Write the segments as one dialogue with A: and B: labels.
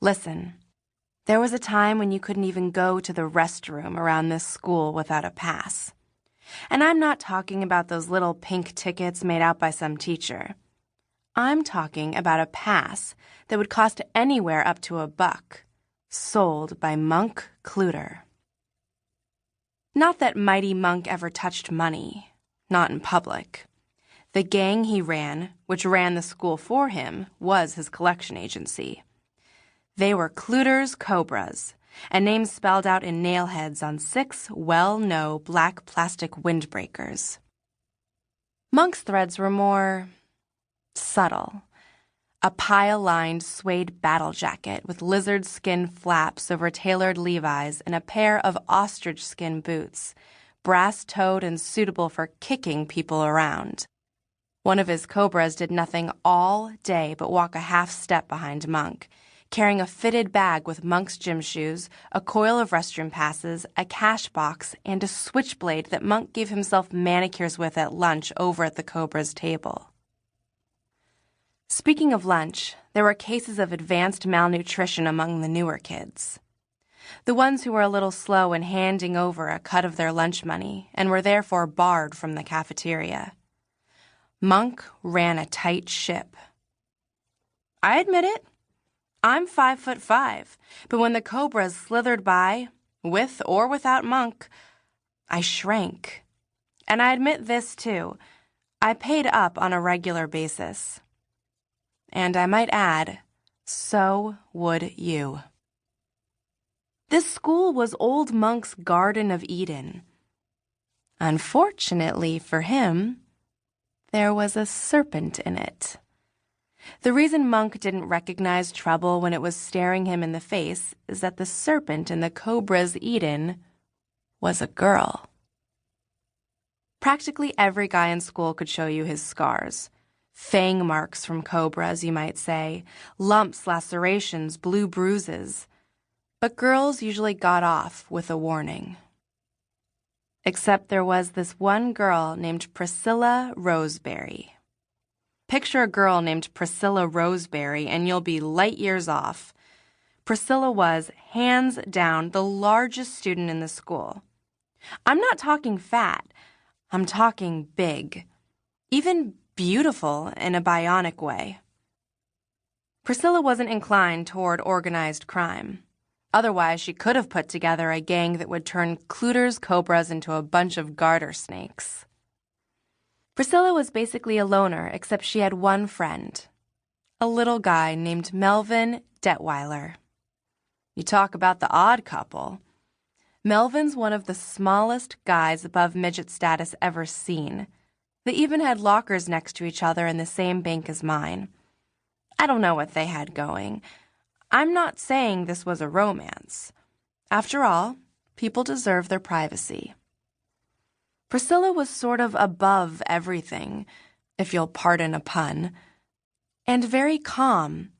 A: Listen, there was a time when you couldn't even go to the restroom around this school without a pass. And I'm not talking about those little pink tickets made out by some teacher. I'm talking about a pass that would cost anywhere up to $1, sold by Monk Cluter. Not that mighty Monk ever touched money, not in public. The gang he ran, which ran the school for him, was his collection agency. They were Cluter's Cobras, a name spelled out in nailheads on 6 well-known black plastic windbreakers. Monk's threads were more subtle. A pile-lined suede battle jacket with lizard skin flaps over tailored Levi's and a pair of ostrich skin boots, brass-toed and suitable for kicking people around. One of his Cobras did nothing all day but walk a half step behind Monk, carrying a fitted bag with Monk's gym shoes, a coil of restroom passes, a cash box, and a switchblade that Monk gave himself manicures with at lunch over at the Cobra's table. Speaking of lunch, there were cases of advanced malnutrition among the newer kids. The ones who were a little slow in handing over a cut of their lunch money and were therefore barred from the cafeteria. Monk ran a tight ship. I admit it. I'm 5'5", but when the Cobras slithered by, with or without Monk, I shrank. And I admit this, too. I paid up on a regular basis. And I might add, so would you. This school was old Monk's Garden of Eden. Unfortunately for him, there was a serpent in it. The reason Monk didn't recognize trouble when it was staring him in the face is that the serpent in the Cobra's Eden was a girl. Practically every guy in school could show you his scars. Fang marks from cobras, you might say, lumps, lacerations, blue bruises. But girls usually got off with a warning. Except there was this one girl named Priscilla Roseberry. Picture a girl named Priscilla Roseberry and you'll be light years off. Priscilla was, hands down, the largest student in the school. I'm not talking fat. I'm talking big. Even beautiful in a bionic way. Priscilla wasn't inclined toward organized crime. Otherwise, she could have put together a gang that would turn Cluter's Cobras into a bunch of garter snakes. Priscilla was basically a loner, except she had one friend, a little guy named Melvin Detweiler. You talk about the odd couple. Melvin's one of the smallest guys above midget status ever seen. They even had lockers next to each other in the same bank as mine. I don't know what they had going. I'm not saying this was a romance. After all, people deserve their privacy. Priscilla was sort of above everything, if you'll pardon a pun, and very calm,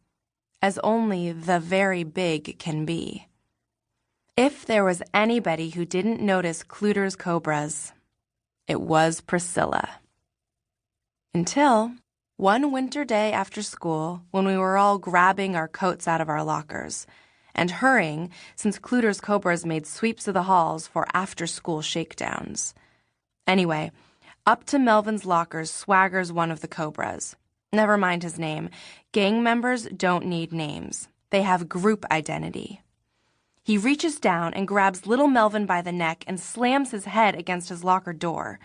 A: as only the very big can be. If there was anybody who didn't notice Cluter's Cobras, it was Priscilla. Until one winter day after school, when we were all grabbing our coats out of our lockers and hurrying since Cluter's Cobras made sweeps of the halls for after-school shakedowns. Anyway, up to Melvin's lockers swaggers one of the Cobras. Never mind his name. Gang members don't need names. They have group identity. He reaches down and grabs little Melvin by the neck and slams his head against his locker door.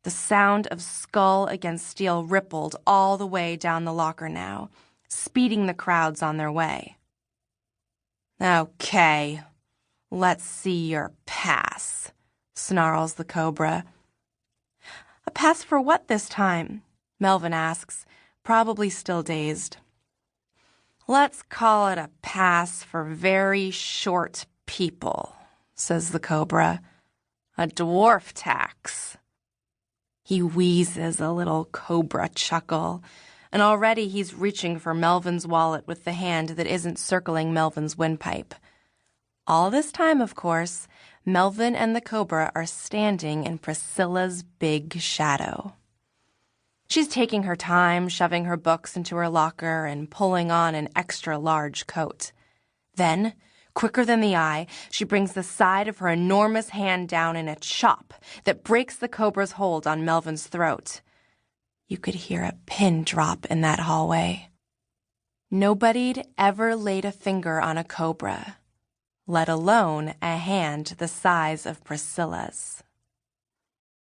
A: The sound of skull against steel rippled all the way down the locker now, speeding the crowds on their way. Okay, let's see your pass, snarls the Cobra. A pass for what this time? Melvin asks, probably still dazed. Let's call it a pass for very short people, says the Cobra. A dwarf tax. He wheezes a little Cobra chuckle, and already he's reaching for Melvin's wallet with the hand that isn't circling Melvin's windpipe. All this time, of course, Melvin and the Cobra are standing in Priscilla's big shadow. She's taking her time, shoving her books into her locker and pulling on an extra large coat. Then, quicker than the eye, she brings the side of her enormous hand down in a chop that breaks the cobra's hold on Melvin's throat. You could hear a pin drop in that hallway. Nobody'd ever laid a finger on a cobra, let alone a hand the size of Priscilla's.